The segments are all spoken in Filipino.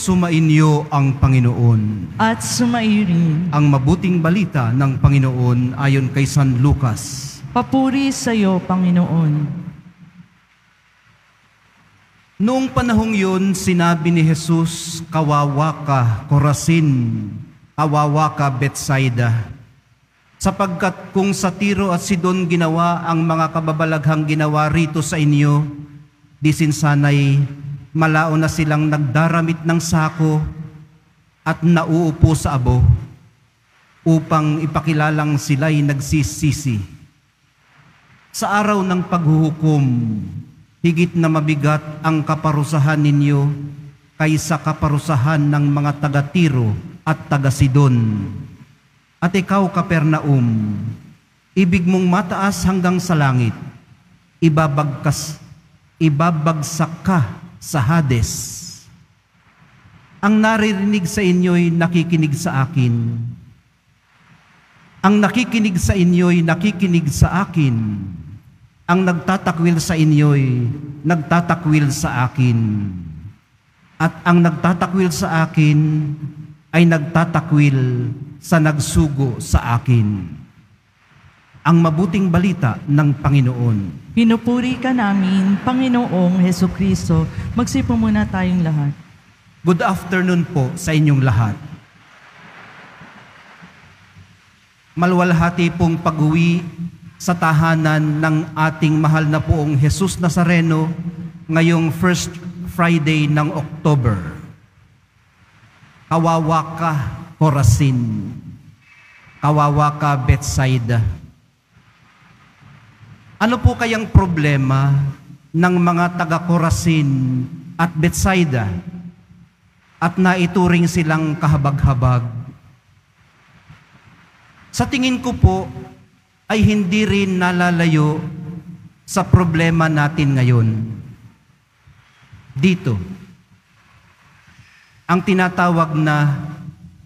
Sumainyo ang Panginoon. At sumaiyo rin. Ang mabuting balita ng Panginoon ayon kay San Lucas. Papuri sa iyo, Panginoon. Noong panahong yun, sinabi ni Jesus, "Kawawa ka, Corazin, kawawa ka, Betsaida. Sapagkat kung sa Tiro at Sidon ginawa ang mga kababalaghang ginawa rito sa inyo, di sinsanay malao na silang nagdaramit ng sako at nauupo sa abo upang ipakilalang sila'y nagsisisi. Sa araw ng paghuhukom, higit na mabigat ang kaparusahan ninyo kaysa kaparusahan ng mga taga-Tiro at taga-Sidon. At ikaw, Kapernaum, ibig mong mataas hanggang sa langit, ibabagsak ka sa Hades. Ang naririnig sa inyo'y nakikinig sa akin. Ang nakikinig sa inyo'y nakikinig sa akin. Ang nagtatakwil sa inyo'y nagtatakwil sa akin. At ang nagtatakwil sa akin ay nagtatakwil sa nagsugo sa akin." Ang mabuting balita ng Panginoon. Pinupuri ka namin, Panginoong Hesukristo. Magsipo muna tayong lahat. Good afternoon po sa inyong lahat. Maluwalhati pong pag-uwi sa tahanan ng ating mahal na poong Jesus Nazareno ngayong first Friday ng October. Kawawa ka, Corazin. Kawawa ka, Betsaida. Ano po kayang problema ng mga taga-Corazin at Betsaida at naituring silang kahabag-habag? Sa tingin ko po ay hindi rin nalalayo sa problema natin ngayon. Dito, ang tinatawag na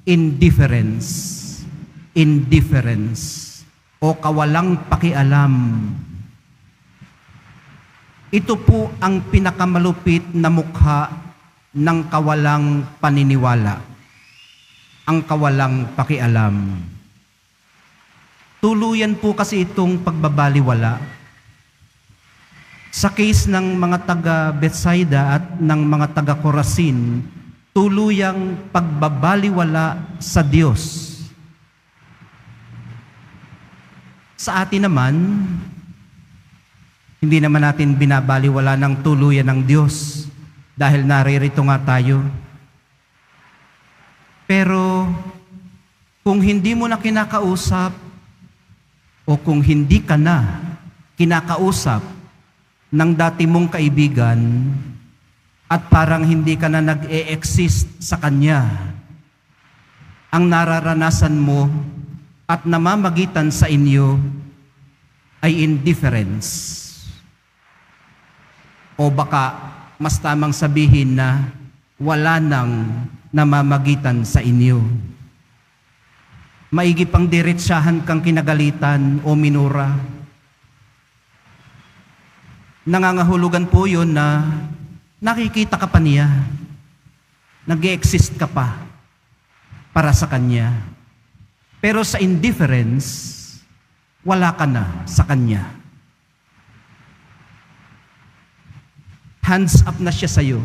indifference o kawalang pakialam. Ito po ang pinakamalupit na mukha ng kawalang paniniwala, ang kawalang pakialam. Tuluyan po kasi itong pagbabaliwala. Sa case ng mga taga-Betsaida at ng mga taga-Corazin, tuluyang pagbabaliwala sa Diyos. Sa atin naman, hindi naman natin binabaliwala ng tuluyan ng Diyos dahil naririto nga tayo. Pero kung hindi mo na kinakausap o kung hindi ka na kinakausap ng dati mong kaibigan at parang hindi ka na nag-e-exist sa Kanya, ang nararanasan mo at namamagitan sa inyo ay indifference. O baka mas tamang sabihin na wala nang namamagitan sa inyo. Maigi pang diretsahan kang kinagalitan o minura. Nangangahulugan po yun na nakikita ka pa niya. Nag-e-exist ka pa para sa Kanya. Pero sa indifference, wala ka na sa Kanya. Hands up na siya sa'yo.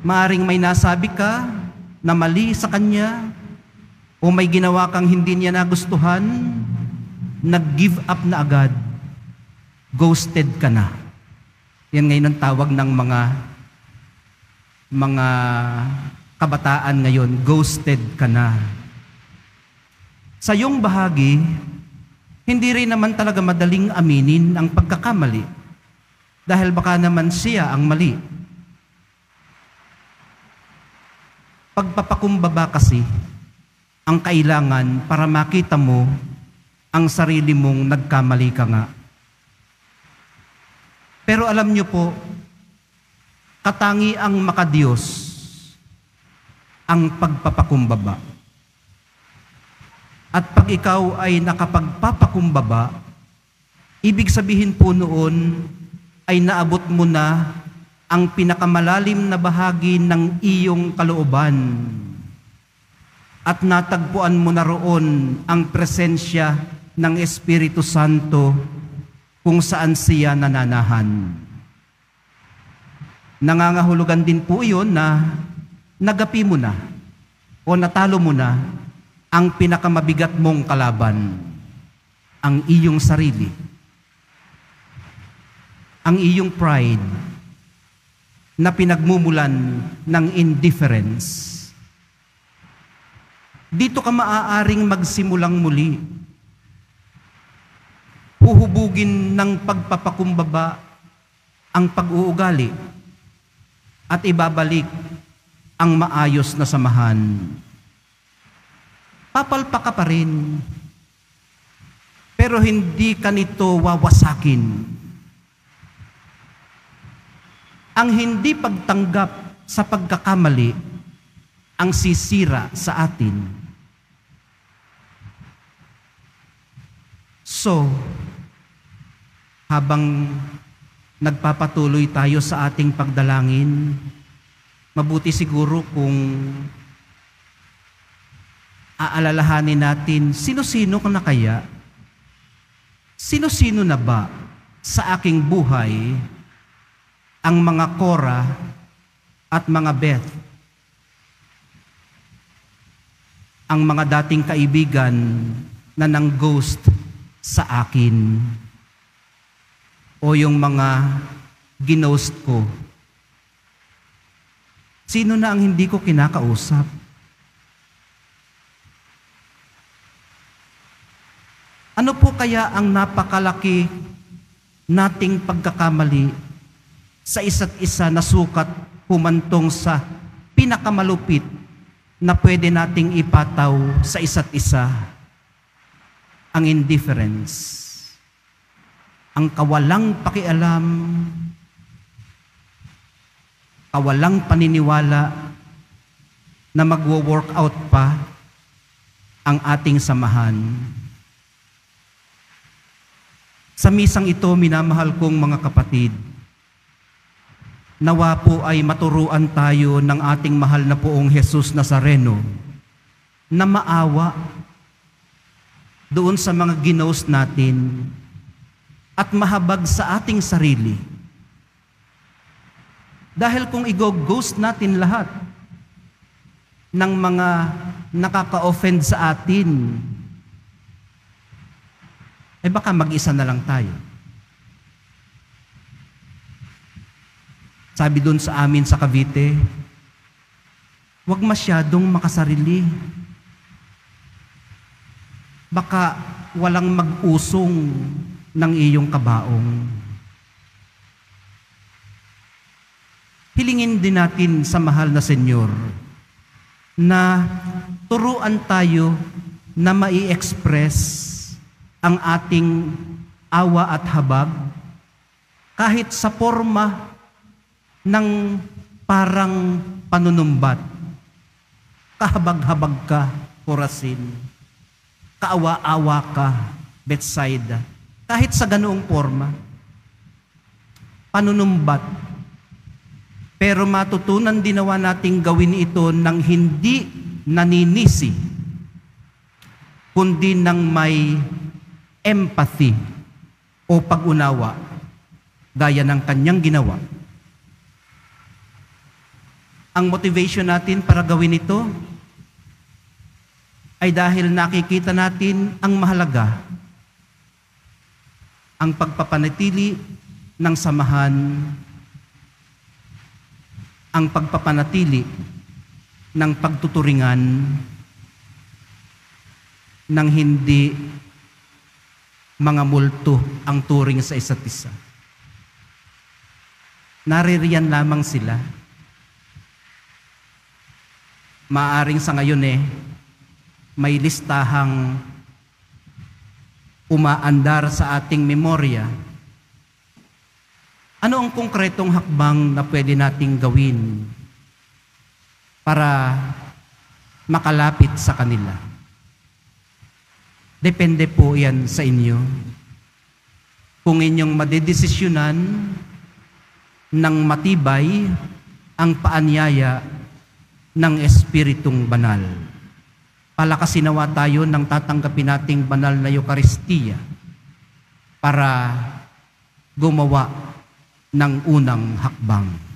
Maaring may nasabi ka na mali sa Kanya o may ginawa kang hindi niya nagustuhan, nag-give up na agad, ghosted ka na. Yan ngayon ang tawag ng mga kabataan ngayon, ghosted ka na. Sa iyong bahagi, hindi rin naman talaga madaling aminin ang pagkakamali. Dahil baka naman siya ang mali. Pagpapakumbaba kasi ang kailangan para makita mo ang sarili mong nagkamali ka nga. Pero alam niyo po, katangi ang makadiyos ang pagpapakumbaba. At pag ikaw ay nakapagpapakumbaba, ibig sabihin po noon ay naabot mo na ang pinakamalalim na bahagi ng iyong kalooban at natagpuan mo na roon ang presensya ng Espiritu Santo kung saan siya nananahan. Nangangahulugan din po iyon na nagapi mo na o natalo mo na ang pinakamabigat mong kalaban, ang iyong sarili, ang iyong pride na pinagmumulan ng indifference. Dito ka maaaring magsimulang muli. Huhubugin ng pagpapakumbaba ang pag-uugali at ibabalik ang maayos na samahan. Papalpa ka pa rin, pero hindi ka nito wawasakin. Ang hindi pagtanggap sa pagkakamali ang sisira sa atin. So, habang nagpapatuloy tayo sa ating pagdalangin, mabuti siguro kung aalalahanin natin, sino-sino na kaya? Sino-sino na ba sa aking buhay ang mga Cora at mga Beth? Ang mga dating kaibigan na nang-ghost sa akin, o yung mga ginost ko. Sino na ang hindi ko kinakausap? Ano po kaya ang napakalaki nating pagkakamali sa isa't isa na sukat humantong sa pinakamalupit na pwede nating ipataw sa isa't isa? Ang indifference, ang kawalang pakialam, kawalang paniniwala na magwo-work out pa ang ating samahan. Sa misang ito, minamahal kong mga kapatid, nawa po ay maturuan tayo ng ating mahal na Poong Jesus Nazareno na maawa doon sa mga ginost natin at mahabag sa ating sarili. Dahil kung i-ghost natin lahat ng mga nakaka-offend sa atin, eh baka mag-isa na lang tayo. Sabi doon sa amin sa Cavite, huwag masyadong makasarili. Baka walang mag-usong ng iyong kabaong. Hilingin din natin sa mahal na Senyor na turuan tayo na mai-express ang ating awa at habag kahit sa forma ng parang panunumbat. Kahabag-habag ka, Corazin. Kaawa-awa ka, Bethsaida. Kahit sa ganoong forma, panunumbat. Pero matutunan din nawa nating gawin ito ng hindi naninisi, kundi ng may empathy o pag-unawa, gaya ng kanyang ginawa. Ang motivation natin para gawin ito ay dahil nakikita natin ang mahalaga, ang pagpapanatili ng samahan, ang pagpapanatili ng pagtuturingan ng hindi mga multo ang turing sa isa't isa. Naririyan lamang sila. Maaring sa ngayon may listahang umaandar sa ating memorya. Ano ang konkretong hakbang na pwede nating gawin para makalapit sa kanila? Depende po yan sa inyo. Kung inyong madedesisyonan ng matibay ang paanyaya ng Espiritong Banal. Palakasin nawa tayo ng tatanggapin nating banal na Eukaristiya para gumawa ng unang hakbang.